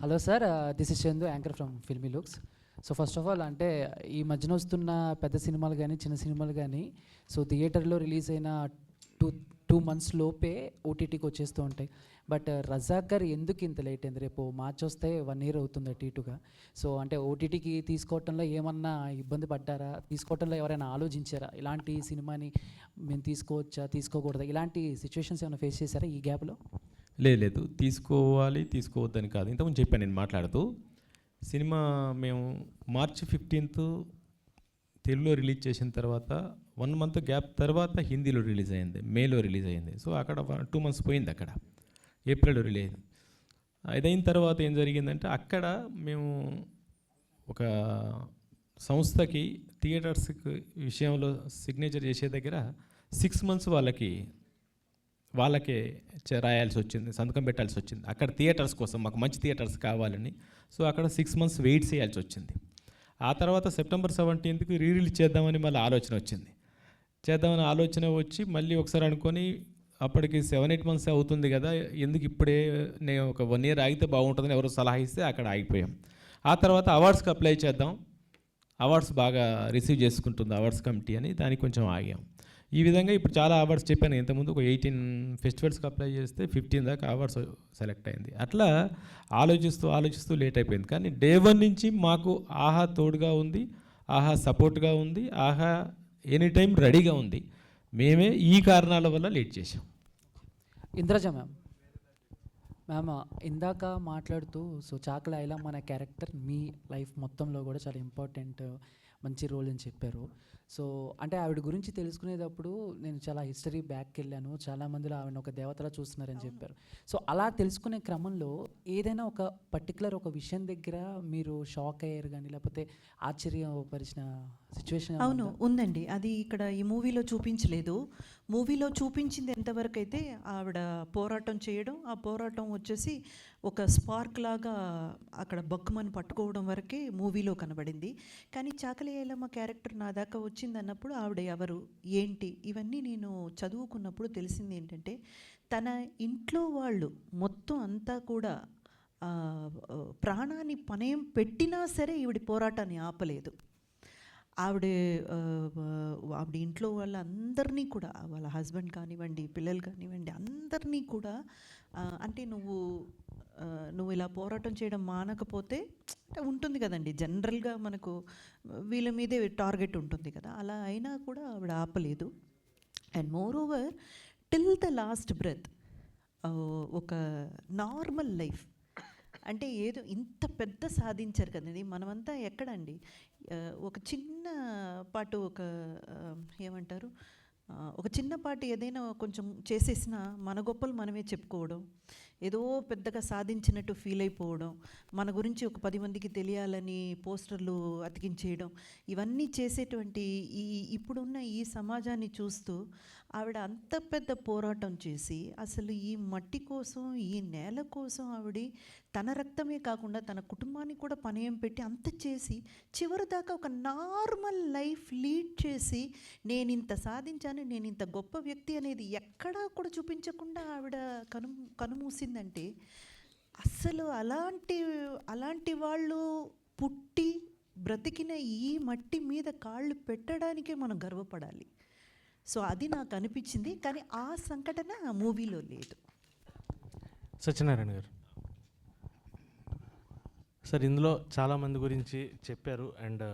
Hello sir, this is Chandu, anchor from filmy looks. So first of all అంటే ఈ మధ్యన వస్తున్న పెద్ద సినిమాలు కానీ చిన్న సినిమాలు కానీ సో థియేటర్లో రిలీజ్ అయిన టూ మంత్స్ లోపే ఓటీటీకి వచ్చేస్తూ ఉంటాయి. బట్ రజాక్ గారు ఎందుకు ఇంత లేట్ అయింది? రేపు మార్చ్ వస్తే 1 year అవుతుంది అటు ఇటుగా. సో అంటే ఓటీటీకి తీసుకోవటంలో ఏమన్నా ఇబ్బంది పడ్డారా? తీసుకోవటంలో ఎవరైనా ఆలోచించారా? ఇలాంటి సినిమాని మేము తీసుకోవచ్చా, తీసుకోకూడదా? ఇలాంటి సిచ్యువేషన్స్ ఏమైనా ఫేస్ చేశారా ఈ గ్యాప్లో? లేదు, తీసుకోవాలి తీసుకోవద్దని కాదు. ఇంతకుముందు చెప్పాను నేను మాట్లాడుతూ. సినిమా మేము March 15th తెలుగులో రిలీజ్ చేసిన తర్వాత 1 month గ్యాప్ తర్వాత హిందీలో రిలీజ్ అయింది, మేలో రిలీజ్ అయింది. సో అక్కడ 2 months పోయింది. అక్కడ ఏప్రిల్లో రిలీజ్ అయింది. అదైన తర్వాత ఏం జరిగిందంటే అక్కడ మేము ఒక సంస్థకి థియేటర్స్కి విషయంలో సిగ్నేచర్ చేసే దగ్గర 6 months వాళ్ళకే రాయాల్సి వచ్చింది, సంతకం పెట్టాల్సి వచ్చింది. అక్కడ థియేటర్స్ కోసం మాకు మంచి థియేటర్స్ కావాలని. సో అక్కడ 6 months వెయిట్ చేయాల్సి వచ్చింది. ఆ తర్వాత September 17th రిలీజ్ చేద్దామని మళ్ళీ ఆలోచన వచ్చింది. చేద్దామని ఆలోచన వచ్చి మళ్ళీ ఒకసారి అనుకొని అప్పటికి 7-8 months అవుతుంది కదా, ఎందుకు ఇప్పుడే నేను ఒక 1 year ఆగితే బాగుంటుందని ఎవరో సలహా ఇస్తే అక్కడ ఆగిపోయాం. ఆ తర్వాత అవార్డ్స్కి అప్లై చేద్దాం, అవార్డ్స్ బాగా రిసీవ్ చేసుకుంటుంది అవార్డ్స్ కమిటీ అని దానికి కొంచెం ఆగాం. ఈ విధంగా ఇప్పుడు చాలా అవార్డ్స్ చెప్పాను. ఇంతకుముందు ఒక 18 ఫెస్టివల్స్కి అప్లై చేస్తే 15 దాకా అవార్డ్స్ సెలెక్ట్ అయింది. అట్లా ఆలోచిస్తూ లేట్ అయిపోయింది. కానీ Day 1 నుంచి మాకు ఆహా తోడుగా ఉంది, ఆహా సపోర్ట్గా ఉంది, ఆహా ఎనీ టైం రెడీగా ఉంది. మేమే ఈ కారణాల వల్ల లేట్ చేసాం. ఇంద్రజ మ్యామ్ ఇందాక మాట్లాడుతూ సో చాకల ఐలమ్మ అనే క్యారెక్టర్ మీ లైఫ్ మొత్తంలో కూడా చాలా ఇంపార్టెంట్, మంచి రోల్ అని చెప్పారు. సో అంటే ఆవిడ గురించి తెలుసుకునేటప్పుడు నేను చాలా హిస్టరీ బ్యాక్కి వెళ్ళాను, చాలామందిలో ఆవిడ ఒక దేవతలా చూస్తున్నారని చెప్పారు. సో అలా తెలుసుకునే క్రమంలో ఏదైనా ఒక పర్టికులర్ ఒక విషయం దగ్గర మీరు షాక్ అయ్యారు కానీ లేకపోతే ఆశ్చర్యపరిచిన సిచ్యువేషన్? అవును, ఉందండి. అది ఇక్కడ ఈ మూవీలో చూపించలేదు. మూవీలో చూపించింది ఎంతవరకు అయితే ఆవిడ పోరాటం చేయడం, ఆ పోరాటం వచ్చేసి ఒక స్పార్క్ లాగా అక్కడ బక్కుమని పట్టుకోవడం వరకే మూవీలో కనబడింది. కానీ చాకలి ఐలమ్మ క్యారెక్టర్ నా దాకా వచ్చింది అన్నప్పుడు ఆవిడ ఎవరు ఏంటి ఇవన్నీ నేను చదువుకున్నప్పుడు తెలిసింది ఏంటంటే తన ఇంట్లో వాళ్ళు మొత్తం అంతా కూడా ప్రాణాన్ని పణయం పెట్టినా సరే ఈవిడ పోరాటాన్ని ఆపలేదు. ఆవిడ ఇంట్లో వాళ్ళందరినీ కూడా, వాళ్ళ హస్బెండ్ కానివ్వండి, పిల్లలు కానివ్వండి, అందరినీ కూడా అంటే నువ్వు ఇలా పోరాటం చేయడం మానకపోతే ఉంటుంది కదండి, జనరల్గా మనకు వీళ్ళ మీదే టార్గెట్ ఉంటుంది కదా, అలా అయినా కూడా ఆవిడ ఆపలేదు. And moreover till the last breath ఒక నార్మల్ లైఫ్ అంటే ఏదో ఇంత పెద్ద సాధించారు కదండి. మనమంతా ఎక్కడండి ఒక చిన్న పాటు ఏమంటారు ఒక చిన్నపాటి ఏదైనా కొంచెం చేసేసినా మన గొప్పలు మనమే చెప్పుకోవడం, ఏదో పెద్దగా సాధించినట్టు ఫీల్ అయిపోవడం, మన గురించి ఒక 10 మందికి తెలియాలని పోస్టర్లు అతికించేయడం, ఇవన్నీ చేసేటువంటి ఇప్పుడున్న ఈ సమాజాన్ని చూస్తూ ఆవిడ అంత పెద్ద పోరాటం చేసి అసలు ఈ మట్టి కోసం, ఈ నేల కోసం ఆవిడ తన రక్తమే కాకుండా తన కుటుంబాన్ని కూడా పణయం పెట్టి అంత చేసి చివరి దాకా ఒక నార్మల్ లైఫ్ లీడ్ చేసి నేను ఇంత సాధించాను, నేను ఇంత గొప్ప వ్యక్తి అనేది ఎక్కడా కూడా చూపించకుండా ఆవిడ కనుమూసిందంటే అసలు అలాంటి వాళ్ళు పుట్టి బ్రతికిన ఈ మట్టి మీద కాళ్ళు పెట్టడానికే మనం గర్వపడాలి. సో అది నాకు అనిపించింది. కానీ ఆ సంఘటన మూవీలో లేదు. సత్యనారాయణ గారు సార్, ఇందులో చాలామంది గురించి చెప్పారు అండ్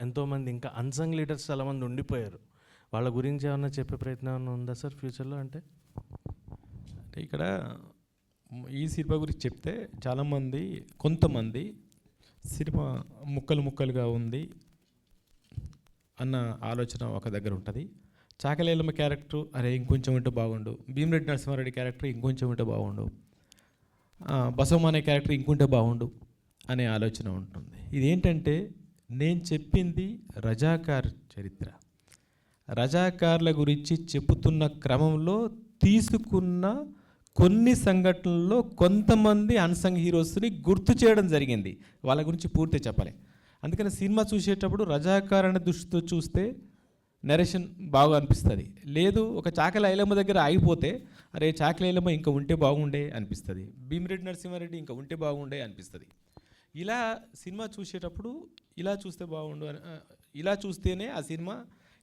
ఎంతోమంది ఇంకా అన్సంగ్ లీడర్స్ చాలామంది ఉండిపోయారు. వాళ్ళ గురించి ఏమన్నా చెప్పే ప్రయత్నం ఏమన్నా ఉందా సార్ ఫ్యూచర్లో? అంటే ఇక్కడ ఈ సినిమా గురించి చెప్తే కొంతమంది సినిమా ముక్కలుగా ఉంది అన్న ఆలోచన ఒక దగ్గర ఉంటుంది. చాకలి ఐలమ్మ క్యారెక్టర్ అరే ఇంకొంచెం ఉంటే బాగుండు, భీమిరెడ్డి నరసింహారెడ్డి క్యారెక్టర్ ఇంకొంచెం ఉంటే బాగుండు, బసవమ్మ అనే క్యారెక్టర్ ఇంకుంటే బాగుండు అనే ఆలోచన ఉంటుంది. ఇదేంటంటే నేను చెప్పింది రజాకార్ చరిత్ర. రజాకార్ల గురించి చెబుతున్న క్రమంలో తీసుకున్న కొన్ని సంఘటనల్లో కొంతమంది అన్సంగ్ హీరోస్ని గుర్తు చేయడం జరిగింది. వాళ్ళ గురించి పూర్తి చెప్పాలి. అందుకని సినిమా చూసేటప్పుడు రజాకార్ అనే దృష్టితో చూస్తే నరేషన్ బాగా అనిపిస్తుంది. లేదు ఒక చాకలి ఐలమ్మ దగ్గర ఆగిపోతే అరే చాకలి ఐలమ్మ ఇంకా ఉంటే బాగుండే అనిపిస్తుంది, భీమిరెడ్డి నరసింహారెడ్డి ఇంకా ఉంటే బాగుండే అనిపిస్తుంది. ఇలా సినిమా చూసేటప్పుడు ఇలా చూస్తే బాగుండు అని ఇలా చూస్తేనే ఆ సినిమా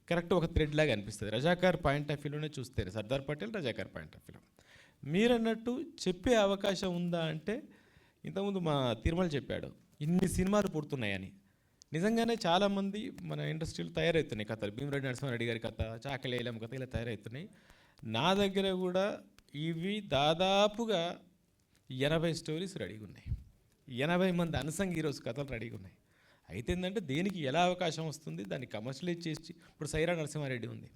కరెక్ట్ ఒక థ్రెడ్ లాగా అనిపిస్తుంది. రజాకార్ పాయింట్ ఆఫ్ వ్యూలోనే చూస్తేనే సర్దార్ పటేల్ రజాకార్ పాయింట్ ఆఫ్ వ్యూలో. మీరన్నట్టు చెప్పే అవకాశం ఉందా అంటే ఇంతకుముందు మా తిరుమల చెప్పాడు ఇన్ని సినిమాలు పుడుతున్నాయని. నిజంగానే చాలామంది మన ఇండస్ట్రీలో తయారవుతున్నాయి కథలు. భీమరెడ్డి నరసింహారెడ్డి గారి కథ, చాకలేలం కథ ఇలా తయారవుతున్నాయి. నా దగ్గర కూడా ఇవి దాదాపుగా 80 స్టోరీస్ రెడీగా ఉన్నాయి. 80 మంది అన్సంగ్ హీరోస్ కథలు రెడీగా ఉన్నాయి. అయితే ఏంటంటే దేనికి ఎలా అవకాశం వస్తుంది, దాన్ని కమర్షియలైజ్ చేసి ఇప్పుడు సైరా నరసింహారెడ్డి ఉంది,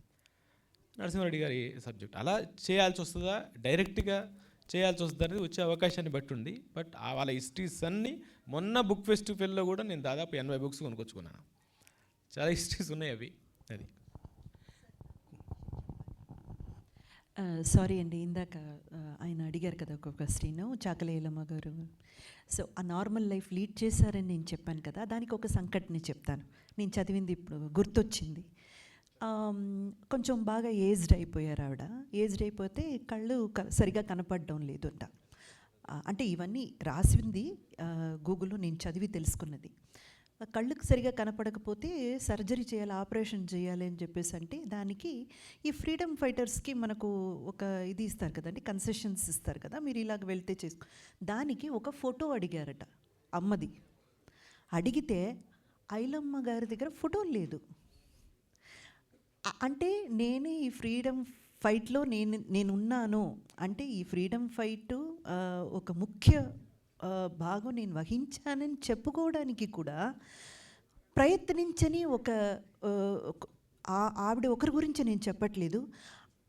నరసింహారెడ్డి గారి సబ్జెక్ట్ అలా చేయాల్సి వస్తుందా, డైరెక్ట్గా చేయాల్సి వస్తుంది అనేది వచ్చే అవకాశాన్ని బట్టి ఉంది. బట్ వాళ్ళ హిస్టరీస్ అన్నీ మొన్న బుక్ ఫెస్టివల్లో కూడా నేను దాదాపు 80 బుక్స్ కొనుక్కొచ్చుకున్నాను. చాలా హిస్టరీస్ ఉన్నాయి అవి. అది సారీ అండి, ఇందాక ఆయన అడిగారు కదా ఒక క్వశ్చన్, చాకలేలమ్మ గారు. సో ఆ నార్మల్ లైఫ్ లీడ్ చేశారని నేను చెప్పాను కదా, దానికి ఒక సంకట్ని చెప్తాను. నేను చదివింది ఇప్పుడు గుర్తొచ్చింది. కొంచెం బాగా ఏజ్డ్ అయిపోయారు ఆవిడ. ఏజ్డ్ అయిపోతే కళ్ళు సరిగా కనపడడం లేదు అంట. అంటే ఇవన్నీ రాసింది గూగుల్లో నేను చదివి తెలుసుకున్నది. కళ్ళకు సరిగా కనపడకపోతే సర్జరీ చేయాలి, ఆపరేషన్ చేయాలి అని చెప్పేసి అంటే దానికి ఈ ఫ్రీడమ్ ఫైటర్స్కి మనకు ఒక ఇది ఇస్తారు కదండి, కన్సెషన్స్ ఇస్తారు కదా, మీరు ఇలాగ వెళ్తే చేసుకో. దానికి ఒక ఫోటో అడిగారట అమ్మది. అడిగితే ఐలమ్మ గారి దగ్గర ఫోటో లేదు. అంటే నేనే ఈ ఫ్రీడమ్ ఫైట్లో నేనున్నాను అంటే ఈ ఫ్రీడమ్ ఫైట్ ఒక ముఖ్య భాగం నేను వహించానని చెప్పుకోవడానికి కూడా ప్రయత్నించని ఒక ఆవిడ ఒకరి గురించి నేను చెప్పట్లేదు,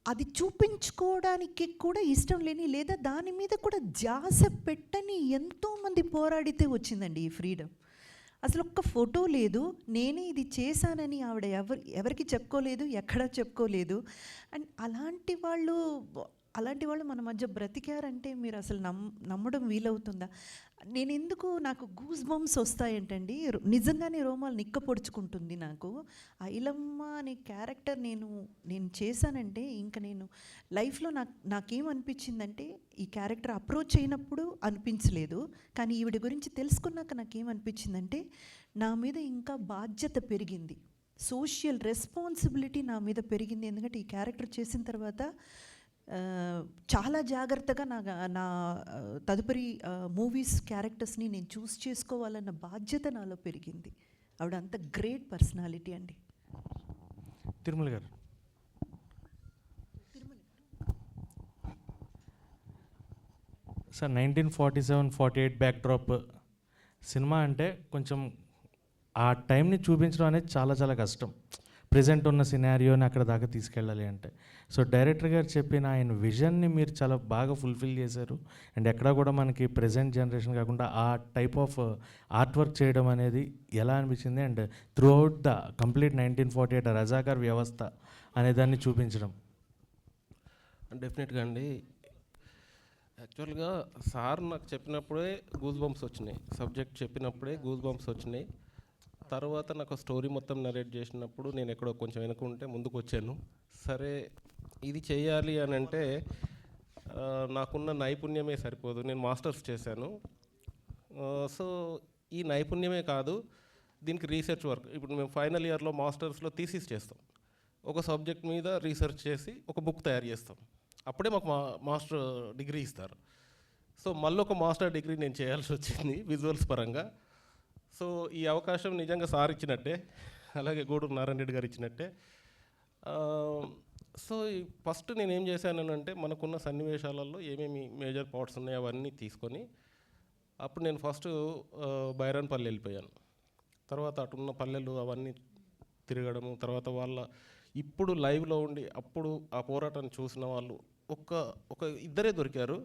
అది చూపించుకోవడానికి కూడా ఇష్టం లేని లేదా దాని మీద కూడా ధ్యాస పెట్టని ఎంతోమంది పోరాడితే వచ్చిందండి ఈ ఫ్రీడమ్. అసలు ఒక్క ఫోటో లేదు, నేనే ఇది చేశానని ఆవిడ ఎవరికి చెప్పుకోలేదు, ఎక్కడా చెప్పుకోలేదు. అండ్ అలాంటి వాళ్ళు మన మధ్య బ్రతికారంటే మీరు అసలు నమ్మడం వీలవుతుందా? నేను ఎందుకు నాకు గూస్ బంప్స్ వస్తాయంటండి, నిజంగానే రోమాలు నిక్క పొడుచుకుంటుంది నాకు. ఐలమ్మ అనే క్యారెక్టర్ నేను చేశానంటే ఇంకా నేను లైఫ్లో నాకేమనిపించిందంటే ఈ క్యారెక్టర్ అప్రోచ్ అయినప్పుడు అనిపించలేదు, కానీ ఈవిడ గురించి తెలుసుకున్నాక నాకేమనిపించిందంటే నా మీద ఇంకా బాధ్యత పెరిగింది, సోషల్ రెస్పాన్సిబిలిటీ నా మీద పెరిగింది. ఎందుకంటే ఈ క్యారెక్టర్ చేసిన తర్వాత చాలా జాగ్రత్తగా నా తదుపరి మూవీస్ క్యారెక్టర్స్ని నేను చూస్ చేసుకోవాలన్న బాధ్యత నాలో పెరిగింది. ఆవిడ అంత గ్రేట్ పర్సనాలిటీ అండి. తిరుమల గారు, సార్ 1947-48 బ్యాక్డ్రాప్ సినిమా అంటే కొంచెం ఆ టైంని చూపించడం అనేది చాలా చాలా కష్టం. ప్రజెంట్ ఉన్న సినారియోని అక్కడ దాకా తీసుకెళ్ళాలి అంటే. సో డైరెక్టర్ గారు చెప్పిన ఆయన విజన్ని మీరు చాలా బాగా ఫుల్ఫిల్ చేశారు. అండ్ ఎక్కడా కూడా మనకి ప్రజెంట్ జనరేషన్ కాకుండా ఆ టైప్ ఆఫ్ ఆర్ట్ వర్క్ చేయడం అనేది ఎలా అనిపించింది? And through out the complete 1948 Razakar వ్యవస్థ అనేదాన్ని చూపించడం. డెఫినెట్గా అండి. యాక్చువల్గా సార్ నాకు చెప్పినప్పుడే గూస్ బంప్స్ వచ్చినాయి, సబ్జెక్ట్ చెప్పినప్పుడే గూస్ బంప్స్ వచ్చినాయి. తర్వాత నాకు స్టోరీ మొత్తం నరేట్ చేసినప్పుడు నేను ఎక్కడో కొంచెం వెనుకుంటే ముందుకు వచ్చాను. సరే ఇది చేయాలి అని అంటే నాకున్న నైపుణ్యమే సరిపోదు, నేను మాస్టర్స్ చేశాను. సో ఈ నైపుణ్యమే కాదు, దీనికి రీసెర్చ్ వర్క్. ఇప్పుడు మేము ఫైనల్ ఇయర్లో మాస్టర్స్లో థీసిస్ చేస్తాం, ఒక సబ్జెక్ట్ మీద రీసెర్చ్ చేసి ఒక బుక్ తయారు చేస్తాం, అప్పుడే మాకు మాస్టర్ డిగ్రీ ఇస్తారు. సో మళ్ళీ ఒక మాస్టర్ డిగ్రీ నేను చేయాల్సి వచ్చింది విజువల్స్ పరంగా. సో ఈ అవకాశం నిజంగా సార్ ఇచ్చినట్టే, అలాగే గూడూరు నారాయణ రెడ్డి గారు ఇచ్చినట్టే. సో ఫస్ట్ నేను ఏం చేశానంటే మనకున్న సన్నివేశాలలో ఏమేమి మేజర్ పార్ట్స్ ఉన్నాయో అవన్నీ తీసుకొని అప్పుడు నేను ఫస్ట్ బైరాన్పల్లి వెళ్ళిపోయాను. తర్వాత అటున్న పల్లెలు అవన్నీ తిరగడము, తర్వాత వాళ్ళ ఇప్పుడు లైవ్లో ఉండి అప్పుడు ఆ పోరాటాన్ని చూసిన వాళ్ళు ఒక ఇద్దరే దొరికారు.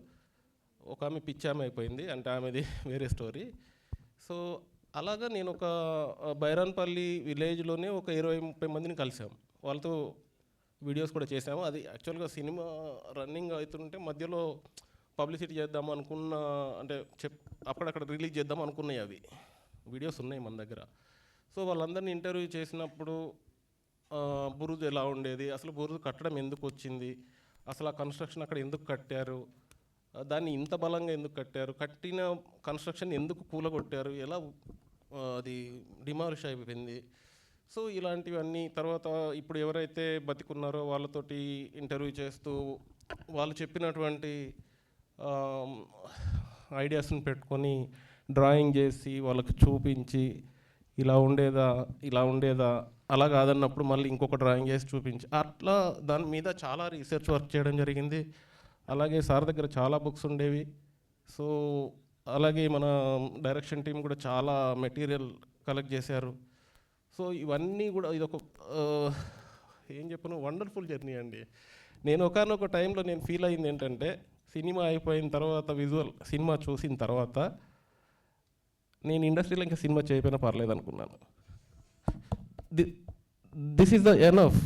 ఒక ఆమె పిచ్చామె అయిపోయింది, అంటే ఆమెది వేరే స్టోరీ. సో అలాగా నేను ఒక బైరాన్పల్లి విలేజ్లోనే ఒక 20-30 మందిని కలిసాము, వాళ్ళతో వీడియోస్ కూడా చేసాము. అది యాక్చువల్గా సినిమా రన్నింగ్ అవుతుంటే మధ్యలో పబ్లిసిటీ చేద్దాం అనుకున్న, అంటే అక్కడక్కడ రిలీజ్ చేద్దాం అనుకున్నాయి, అవి వీడియోస్ ఉన్నాయి మన దగ్గర. సో వాళ్ళందరినీ ఇంటర్వ్యూ చేసినప్పుడు బురుజు ఎలా ఉండేది, అసలు బురుజు కట్టడం ఎందుకు వచ్చింది, అసలు ఆ కన్స్ట్రక్షన్ అక్కడ ఎందుకు కట్టారు, దాన్ని ఇంత బలంగా ఎందుకు కట్టారు, కట్టిన కన్స్ట్రక్షన్ ఎందుకు కూలగొట్టారు, ఎలా అది డిమాలిష్ అయిపోయింది. సో ఇలాంటివన్నీ తర్వాత ఇప్పుడు ఎవరైతే బతికున్నారో వాళ్ళతోటి ఇంటర్వ్యూ చేస్తూ వాళ్ళు చెప్పినటువంటి ఐడియాస్ని పెట్టుకొని డ్రాయింగ్ చేసి వాళ్ళకి చూపించి ఇలా ఉండేదా అలా కాదన్నప్పుడు మళ్ళీ ఇంకొక డ్రాయింగ్ చేసి చూపించి అట్లా దాని మీద చాలా రీసెర్చ్ వర్క్ చేయడం జరిగింది. అలాగే సార్ దగ్గర చాలా బుక్స్ ఉండేవి. సో అలాగే మన డైరెక్షన్ టీం కూడా చాలా మెటీరియల్ కలెక్ట్ చేశారు. సో ఇవన్నీ కూడా ఇదొక ఏం చెప్పను వండర్ఫుల్ జర్నీ అండి. నేను ఒకానొక టైంలో నేను ఫీల్ అయింది ఏంటంటే, సినిమా అయిపోయిన తర్వాత విజువల్ సినిమా చూసిన తర్వాత నేను ఇండస్ట్రీలో ఇంకా సినిమా చేయకపోయినా పర్లేదు అనుకున్నాను. This is the enough.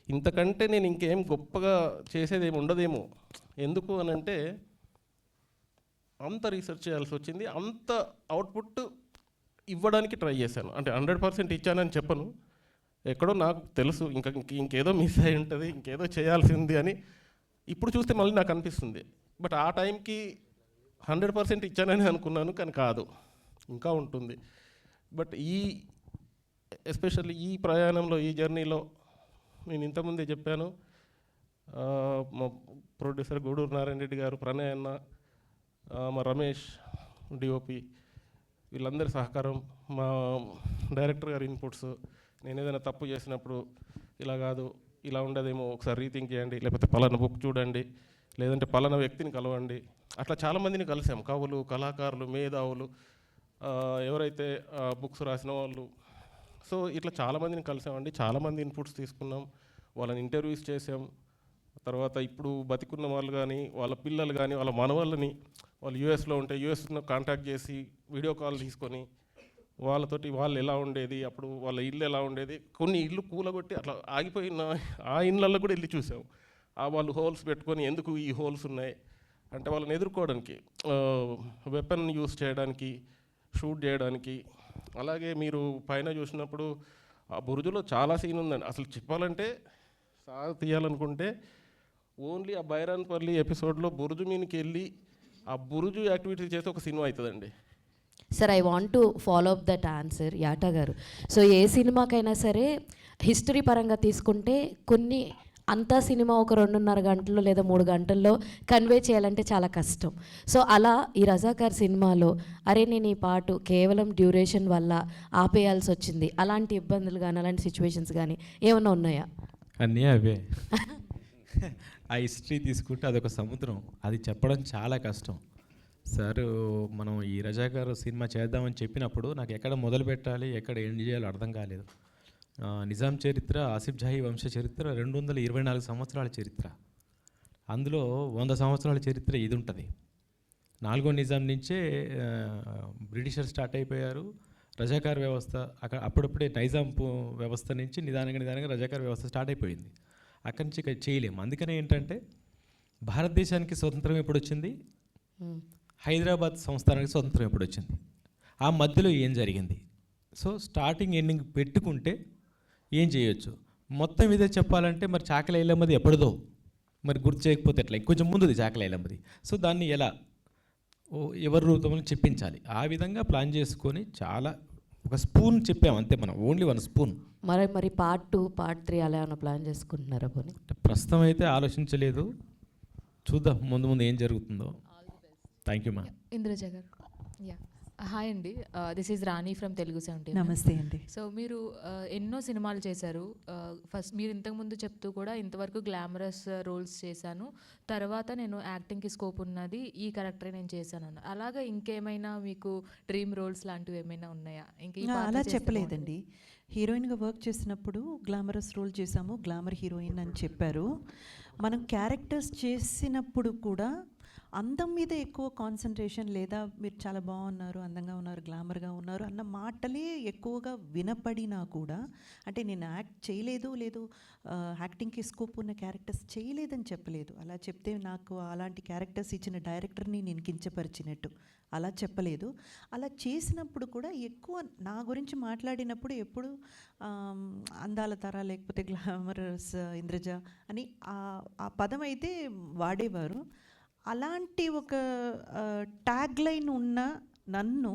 ఇంతకంటే నేను ఇంకేం గొప్పగా చేసేది ఏమి ఉండదేమో. ఎందుకు అని అంటే అంత రీసెర్చ్ చేయాల్సి వచ్చింది, అంత అవుట్పుట్ ఇవ్వడానికి ట్రై చేశాను. అంటే 100% ఇచ్చానని చెప్పను, ఎక్కడో నాకు తెలుసు ఇంకేదో మిస్ అయి ఉంటుంది, ఇంకేదో చేయాల్సింది అని ఇప్పుడు చూస్తే మళ్ళీ నాకు అనిపిస్తుంది. బట్ ఆ టైంకి 100% ఇచ్చానని అనుకున్నాను, కానీ కాదు, ఇంకా ఉంటుంది. బట్ ఎస్పెషల్లీ ఈ ప్రయాణంలో, ఈ జర్నీలో నేను ఇంతకుముందే చెప్పాను, మా ప్రొడ్యూసర్ గూడూరు నారాయణ రెడ్డి గారు, ప్రణయ్ అన్న, మా రమేష్ డిఓపి, వీళ్ళందరి సహకారం, మా డైరెక్టర్ గారి ఇన్పుట్స్, నేను ఏదైనా తప్పు చేసినప్పుడు ఇలా కాదు ఇలా ఉండదేమో ఒకసారి రీథింక్ చేయండి, లేకపోతే పలానా బుక్ చూడండి, లేదంటే పలానా వ్యక్తిని కలవండి. అట్లా చాలామందిని కలిసాం, కవులు, కళాకారులు, మేధావులు, ఎవరైతే బుక్స్ రాసిన వాళ్ళు. సో ఇట్లా చాలామందిని కలిసామండి, చాలామంది ఇన్పుట్స్ తీసుకున్నాం, వాళ్ళని ఇంటర్వ్యూస్ చేసాం. తర్వాత ఇప్పుడు బతికున్న వాళ్ళు కానీ, వాళ్ళ పిల్లలు కానీ, వాళ్ళ మనవాళ్ళని, వాళ్ళు యూఎస్లో ఉంటే యూఎస్లో కాంటాక్ట్ చేసి వీడియో కాల్ తీసుకొని వాళ్ళతోటి వాళ్ళు ఎలా ఉండేది, అప్పుడు వాళ్ళ ఇల్లు ఎలా ఉండేది, కొన్ని ఇల్లు కూలగొట్టి అట్లా ఆగిపోయిన ఆ ఇళ్ళల్లో కూడా వెళ్ళి చూసాం. వాళ్ళు హోల్స్ పెట్టుకొని ఎందుకు ఈ హోల్స్ ఉన్నాయి అంటే వాళ్ళని ఎదుర్కోవడానికి, వెపన్ యూస్ చేయడానికి, షూట్ చేయడానికి. అలాగే మీరు పైన చూసినప్పుడు ఆ బురుజులో చాలా సీన్ ఉందండి. అసలు చెప్పాలంటే సార్ తీయాలనుకుంటే ఓన్లీ ఆ బైరాన్పల్లి ఎపిసోడ్లో బురుజు మీదకి వెళ్ళి ఆ బురుజు యాక్టివిటీ చేస్తే ఒక సినిమా అవుతుందండి. Sir, I want to follow up that answer Yata గారు. సో ఏ సినిమాకైనా సరే హిస్టరీ పరంగా తీసుకుంటే కొన్ని అంతా సినిమా ఒక 2.5 గంటల్లో లేదా 3 గంటల్లో కన్వే చేయాలంటే చాలా కష్టం. సో అలా ఈ రజాకార్ సినిమాలో అరే నేను ఈ పాటు కేవలం డ్యూరేషన్ వల్ల ఆపేయాల్సి వచ్చింది, అలాంటి ఇబ్బందులు కానీ అలాంటి సిచ్యువేషన్స్ కానీ ఏమైనా ఉన్నాయా? అన్నీ అవే. ఆ హిస్టరీ తీసుకుంటే అదొక సముద్రం, అది చెప్పడం చాలా కష్టం. సార్ మనం ఈ రజాకార్ సినిమా చేద్దామని చెప్పినప్పుడు నాకు ఎక్కడ మొదలు పెట్టాలి, ఎక్కడ ఎండ్ చేయాలో అర్థం కాలేదు. నిజాం చరిత్ర, ఆసిఫ్ జాహీ వంశ చరిత్ర 224 సంవత్సరాల చరిత్ర. అందులో 100 సంవత్సరాల చరిత్ర ఇది ఉంటుంది. 4వ నిజాం నుంచే బ్రిటిషర్ స్టార్ట్ అయిపోయారు. రజాకార్ వ్యవస్థ అప్పుడప్పుడే నైజాం వ్యవస్థ నుంచి నిదానంగా రజాకార్ వ్యవస్థ స్టార్ట్ అయిపోయింది. అక్కడి నుంచి ఇక చేయలేము. అందుకనే ఏంటంటే భారతదేశానికి స్వతంత్రం ఎప్పుడు వచ్చింది, హైదరాబాద్ సంస్థానానికి స్వతంత్రం ఎప్పుడు వచ్చింది, ఆ మధ్యలో ఏం జరిగింది. సో స్టార్టింగ్ ఎండింగ్ పెట్టుకుంటే ఏం చేయొచ్చు. మొత్తం ఇదే చెప్పాలంటే మరి చాకలి ఐలమ్మది ఎప్పటిదో మరి గుర్తు చేయకపోతే ఎట్లా, ఇంకొంచెం ముందుది చాకలి ఐలమ్మది. సో దాన్ని ఎలా ఎవరి రూపంలో చెప్పించాలి, ఆ విధంగా ప్లాన్ చేసుకొని చాలా ఒక స్పూన్ చెప్పాము అంతే, మనం ఓన్లీ 1 స్పూన్. మరి పార్ట్ 2, పార్ట్ 3 అలా ఏమైనా ప్లాన్ చేసుకుంటున్నారా? పోనీ ప్రస్తుతం అయితే ఆలోచించలేదు, చూద్దాం ముందు ఏం జరుగుతుందో. థ్యాంక్ యూ మా. ఇంద్రజ గారు. యా, హాయ్ అండి, this is Rani from Telugu 17. నమస్తే అండి. సో మీరు ఎన్నో సినిమాలు చేశారు. ఫస్ట్ మీరు ఇంతకుముందు చెప్తూ కూడా ఇంతవరకు గ్లామరస్ రోల్స్ చేశాను, తర్వాత నేను యాక్టింగ్కి స్కోప్ ఉన్నది, ఈ క్యారెక్టరే నేను చేశాను అన్న. అలాగా ఇంకేమైనా మీకు డ్రీమ్ రోల్స్ లాంటివి ఏమైనా ఉన్నాయా? అలా చెప్పలేదండి. హీరోయిన్గా వర్క్ చేసినప్పుడు గ్లామరస్ రోల్ చేశాము, గ్లామర్ హీరోయిన్ అని చెప్పారు. మనం క్యారెక్టర్స్ చేసినప్పుడు కూడా అందం మీద ఎక్కువ కాన్సన్ట్రేషన్, లేదా మీరు చాలా బాగున్నారు, అందంగా ఉన్నారు, గ్లామర్గా ఉన్నారు అన్న మాటలే ఎక్కువగా వినపడినా కూడా, అంటే నేను యాక్ట్ చేయలేదు, లేదు యాక్టింగ్కి స్కోప్ ఉన్న క్యారెక్టర్స్ చేయలేదని చెప్పలేదు. అలా చెప్తే నాకు అలాంటి క్యారెక్టర్స్ ఇచ్చిన డైరెక్టర్ని నేను కించపరిచినట్టు అలా చెప్పలేదు. అలా చేసినప్పుడు కూడా ఎక్కువ నా గురించి మాట్లాడినప్పుడు ఎప్పుడు అందాల తర లేకపోతే గ్లామరస్ ఇంద్రజ అని ఆ పదం అయితే వాడేవారు. అలాంటి ఒక ట్యాగ్ లైన్ ఉన్న నన్ను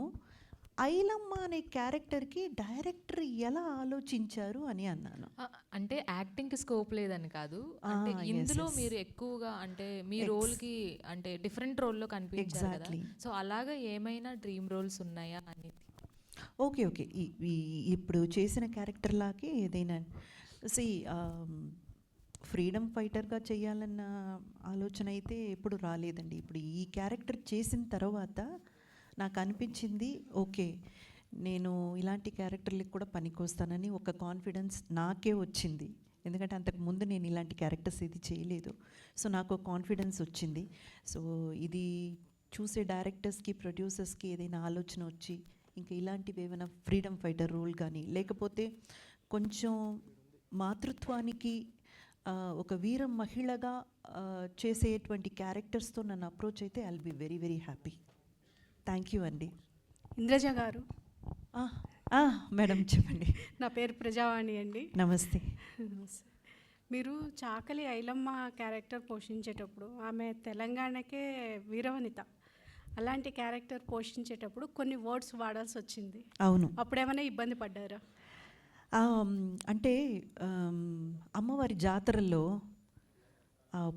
ఐలమ్మ అనే క్యారెక్టర్కి డైరెక్టర్ ఎలా ఆలోచించారు అని అన్నాను. అంటే యాక్టింగ్కి స్కోప్ లేదని కాదు, అంటే yes, ఇందులో yes. మీరు ఎక్కువగా అంటే మీ రోల్కి అంటే డిఫరెంట్ రోల్లో కనిపించారు కదా, Exactly. సో అలాగా ఏమైనా డ్రీమ్ రోల్స్ ఉన్నాయా అనేది. ఓకే ఓకే ఇప్పుడు చేసిన క్యారెక్టర్ లాగే ఏదైనా ఫ్రీడమ్ ఫైటర్గా చేయాలన్న ఆలోచన అయితే ఎప్పుడు రాలేదండి. ఇప్పుడు ఈ క్యారెక్టర్ చేసిన తర్వాత నాకు అనిపించింది ఓకే నేను ఇలాంటి క్యారెక్టర్లకు కూడా పనికొస్తానని ఒక కాన్ఫిడెన్స్ నాకే వచ్చింది. ఎందుకంటే అంతకుముందు నేను ఇలాంటి క్యారెక్టర్స్ ఇది చేయలేదు. సో నాకు కాన్ఫిడెన్స్ వచ్చింది. సో ఇది చూసే డైరెక్టర్స్కి ప్రొడ్యూసర్స్కి ఏదైనా ఆలోచన వచ్చి ఇంకా ఇలాంటివి ఏమైనా ఫ్రీడమ్ ఫైటర్ రోల్ కానీ లేకపోతే కొంచెం మాతృత్వానికి ఒక వీర మహిళగా చేసేటువంటి క్యారెక్టర్స్తో నన్ను అప్రోచ్ అయితే I'll be very very happy. Thank you అండి. ఇంద్రజ గారు, మేడం చెప్పండి. నా పేరు ప్రజావాణి అండి. నమస్తే. మీరు చాకలి ఐలమ్మ క్యారెక్టర్ పోషించేటప్పుడు ఆమె తెలంగాణకే వీరవనిత, అలాంటి క్యారెక్టర్ పోషించేటప్పుడు కొన్ని వర్డ్స్ వాడాల్సి వచ్చింది. అవును. అప్పుడేమైనా ఇబ్బంది పడ్డారా? అంటే అమ్మవారి జాతరల్లో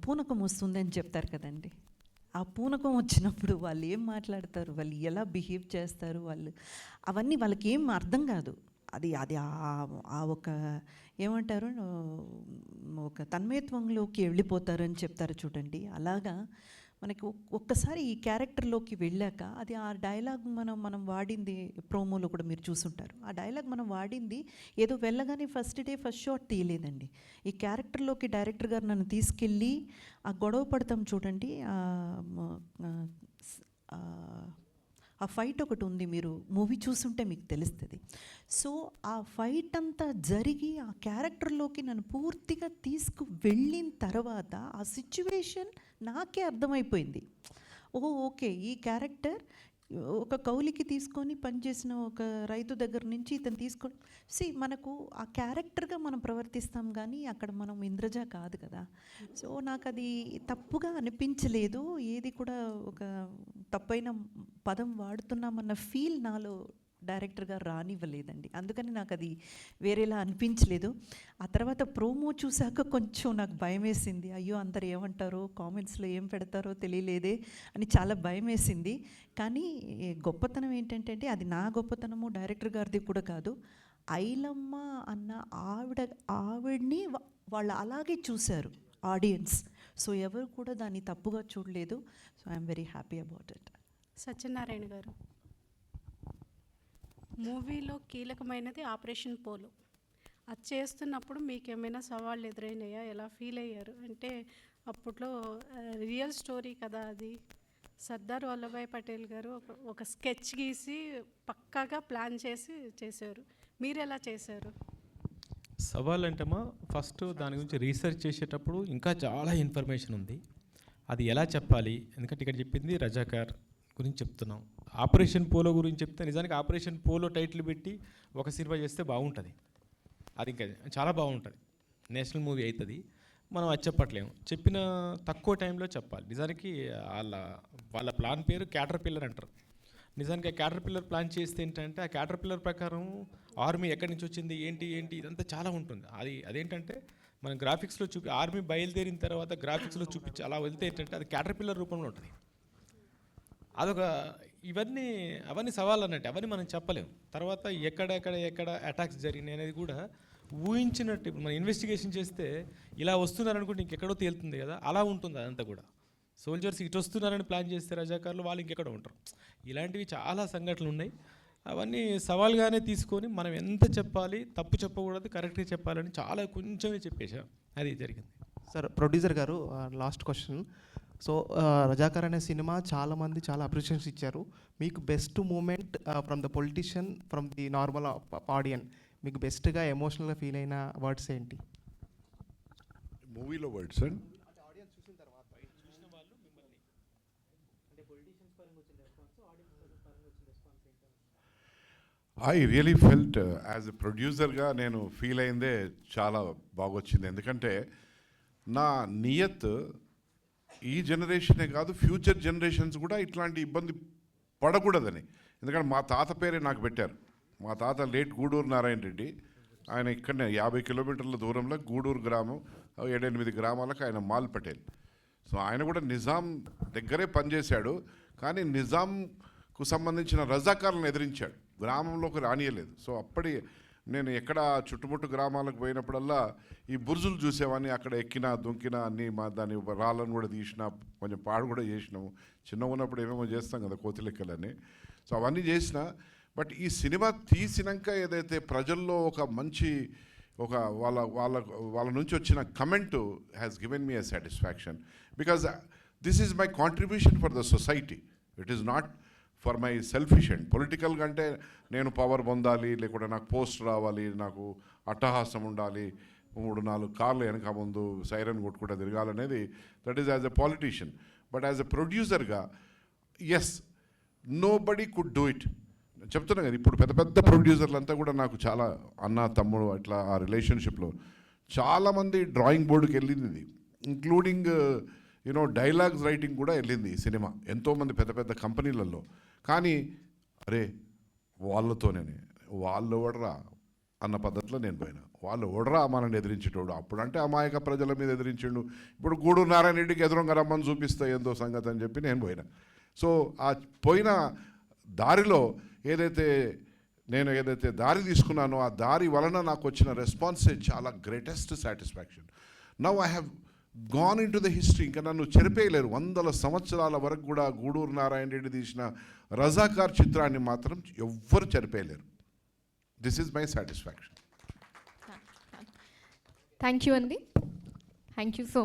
పూనకం వస్తుందని చెప్తారు కదండి. ఆ పూనకం వచ్చినప్పుడు వాళ్ళు ఏం మాట్లాడతారు, వాళ్ళు ఎలా బిహేవ్ చేస్తారు, అవన్నీ వాళ్ళకి ఏం అర్థం కాదు. అది అది ఆ ఒక ఏమంటారు ఒక తన్మయత్వంలోకి వెళ్ళిపోతారని చెప్తారు చూడండి. అలాగా మనకి ఒక్కసారి ఈ క్యారెక్టర్లోకి వెళ్ళాక అది ఆ డైలాగ్ మనం వాడింది ప్రోమోలో కూడా మీరు చూసుంటారు. ఆ డైలాగ్ మనం వాడింది ఏదో వెళ్ళగానే ఫస్ట్ డే ఫస్ట్ షాట్ తీయలేదండి. ఈ క్యారెక్టర్లోకి డైరెక్టర్ గారు నన్ను తీసుకెళ్ళి ఆ గొడవ పడతాం చూడండి, ఆ ఫైట్ ఒకటి ఉంది, మీరు మూవీ చూసుంటే మీకు తెలుస్తుంది. సో ఆ ఫైట్ అంతా జరిగి ఆ క్యారెక్టర్లోకి నన్ను పూర్తిగా వెళ్ళిన తర్వాత ఆ సిచ్యువేషన్ నాకే అర్థమైపోయింది. ఓకే ఈ క్యారెక్టర్ ఒక కౌలికి తీసుకొని పనిచేసిన ఒక రైతు దగ్గర నుంచి ఇతను తీసుకొని మనకు ఆ క్యారెక్టర్గా మనం ప్రవర్తిస్తాం కానీ అక్కడ మనం ఇంద్రజ కాదు కదా. సో నాకు అది తప్పుగా అనిపించలేదు, ఏది కూడా ఒక తప్పైన పదం వాడుతున్నామన్న ఫీల్ నాలో డైరెక్టర్గా రానివ్వలేదండి. అందుకని నాకు అది వేరేలా అనిపించలేదు. ఆ తర్వాత ప్రోమో చూశాక కొంచెం నాకు భయం వేసింది. అయ్యో అందరు ఏమంటారో, కామెంట్స్లో ఏం పెడతారో తెలియలేదే అని చాలా భయం వేసింది. కానీ గొప్పతనం ఏంటంటే అది నా గొప్పతనము డైరెక్టర్ గారిది కూడా కాదు. ఐలమ్మ అన్న ఆవిడ్ని వాళ్ళు అలాగే చూశారు ఆడియన్స్. సో ఎవరు కూడా దాన్ని తప్పుగా చూడలేదు. So I'm very happy about it. Satyanarayana గారు, మూవీలో కీలకమైనది ఆపరేషన్ పోలో. అది చేస్తున్నప్పుడు మీకు ఏమైనా సవాళ్ళు ఎదురైనాయా? ఎలా ఫీల్ అయ్యారు? అంటే అప్పట్లో రియల్ స్టోరీ కదా అది. సర్దార్ వల్లభాయ్ పటేల్ గారు ఒక స్కెచ్ గీసి పక్కాగా ప్లాన్ చేశారు. మీరు ఎలా చేశారు? సవాల్ అంటేమా ఫస్ట్ దాని గురించి రీసెర్చ్ చేసేటప్పుడు ఇంకా చాలా ఇన్ఫర్మేషన్ ఉంది, అది ఎలా చెప్పాలి. ఎందుకంటే ఇక్కడ చెప్పింది రజాకార్ గురించి చెప్తున్నాం, ఆపరేషన్ పోలో గురించి చెప్తే నిజానికి ఆపరేషన్ పోలో టైటిల్ పెట్టి ఒక సినిమా చేస్తే బాగుంటుంది, అది ఇంకా చాలా బాగుంటుంది, నేషనల్ మూవీ అవుతుంది. మనం అది చెప్పట్లేము, చెప్పిన తక్కువ టైంలో చెప్పాలి. నిజానికి వాళ్ళ ప్లాన్ పేరు క్యాటర్ పిల్లర్ అంటారు. నిజానికి ఆ క్యాటర్ పిల్లర్ ప్లాన్ చేస్తే ఏంటంటే ఆ క్యాటర్ పిల్లర్ ప్రకారం ఆర్మీ ఎక్కడి నుంచి వచ్చింది ఏంటి ఇదంతా చాలా ఉంటుంది. అదేంటంటే మనం గ్రాఫిక్స్లో ఆర్మీ బయలుదేరిన తర్వాత గ్రాఫిక్స్లో చూపించి అలా వెళ్తే ఏంటంటే అది క్యాటర్ పిల్లర్ రూపంలో ఉంటుంది. అవన్నీ సవాళ్ళు అన్నట్టు, అవన్నీ మనం చెప్పలేము. తర్వాత ఎక్కడ అటాక్స్ జరిగినాయి అనేది కూడా ఊహించినట్టు. ఇప్పుడు మనం ఇన్వెస్టిగేషన్ చేస్తే ఇలా వస్తున్నారనుకుంటే ఇంకెక్కడో తేలుతుంది కదా, అలా ఉంటుంది అదంతా కూడా. సోల్జర్స్ ఇటు వస్తున్నారని ప్లాన్ చేస్తే రజాకారులు వాళ్ళు ఇంకెక్కడో ఉంటారు. ఇలాంటివి చాలా సంఘటనలు ఉన్నాయి. అవన్నీ సవాల్గానే తీసుకొని మనం ఎంత చెప్పాలి, తప్పు చెప్పకూడదు, కరెక్ట్గా చెప్పాలని చాలా కొంచెమే చెప్పేశాం, అది జరిగింది. సార్ ప్రొడ్యూసర్ గారు, లాస్ట్ క్వశ్చన్. సో రజాకార్ అనే సినిమా చాలామంది చాలా అప్రిషియేషన్స్ ఇచ్చారు. మీకు best moment from the politician, from the normal audience, మీకు బెస్ట్గా ఎమోషనల్గా ఫీల్ అయిన వర్డ్స్ ఏంటి? మూవీలో words and I really felt as a ప్రొడ్యూసర్గా నేను ఫీల్ అయిందే చాలా బాగొచ్చింది. ఎందుకంటే నా నియత్ ఈ జనరేషనే కాదు ఫ్యూచర్ జనరేషన్స్ కూడా ఇట్లాంటి ఇబ్బంది పడకూడదని. ఎందుకంటే మా తాత పేరే నాకు పెట్టారు. మా తాత లేట్ గూడూరు నారాయణ రెడ్డి. ఆయన ఇక్కడనే 50 కిలోమీటర్ల దూరంలో గూడూరు గ్రామం, 7-8 గ్రామాలకు ఆయన మాల్ పటేల్. సో ఆయన కూడా నిజాం దగ్గరే పనిచేశాడు, కానీ నిజాంకు సంబంధించిన రజాకారులను ఎదిరించాడు, గ్రామంలోకి రానియలేదు. సో అప్పటి నేను ఎక్కడ చుట్టుముట్టు గ్రామాలకు పోయినప్పుడల్లా ఈ బుర్జులు చూసేవాడిని. అక్కడ ఎక్కినా దొంకినా అన్నీ దాని రాళ్ళను కూడా తీసినా, కొంచెం పాడు కూడా చేసినాము. చిన్నగా ఉన్నప్పుడు ఏమేమో చేస్తాం కదా, కోతిలెక్కలని. సో అవన్నీ చేసిన. బట్ ఈ సినిమా తీసినాక ఏదైతే ప్రజల్లో ఒక మంచి ఒక వాళ్ళ నుంచి వచ్చిన comment has given me a satisfaction, because this is my contribution for the society. It is not for my selfish and political కంటే నేను పవర్ పొందాలి, లేకుంటే నాకు పోస్ట్ రావాలి, నాకు అట్టహాసం ఉండాలి, 3-4 కార్లు వెనక ముందు సైరన్ కొట్టుకుంటూ తిరగాలనేది, that is as a politician. But as a ప్రొడ్యూసర్గా yes, nobody could do it. చెప్తున్నా కదా, ఇప్పుడు పెద్ద పెద్ద ప్రొడ్యూసర్లంతా కూడా నాకు చాలా అన్న తమ్ముడు అట్లా ఆ రిలేషన్షిప్లో చాలామంది డ్రాయింగ్ బోర్డుకి వెళ్ళింది, ఇంక్లూడింగ్ యూనో డైలాగ్స్ రైటింగ్ కూడా వెళ్ళింది ఈ సినిమా ఎంతోమంది పెద్ద పెద్ద కంపెనీలలో. కానీ అరే వాళ్ళతోనే వాళ్ళు ఓడరా అన్న పద్ధతిలో నేను పోయినా. వాళ్ళు ఓడరా మనల్ని ఎదిరించేటోడు. అప్పుడంటే అమాయక ప్రజల మీద ఎదిరించిండు, ఇప్పుడు గూడూరు నారాయణ రెడ్డికి ఎదురుగా రమ్మని చూపిస్తా ఏందో సంగతి అని చెప్పి నేను పోయినా. సో ఆ పోయిన దారిలో నేను ఏదైతే దారి తీసుకున్నానో ఆ దారి వలన నాకు వచ్చిన రెస్పాన్సే చాలా greatest satisfaction. Now I have gone in to the history. ఇంకా నన్ను చెరిపేయలేరు. 100 సంవత్సరాల వరకు కూడా గూడూరు నారాయణ రెడ్డి తీసిన రజాకార్ చిత్రాన్ని మాత్రం ఎవ్వరు చెరిపేయలేరు. This is my satisfaction. Thank you అండి. Thank you so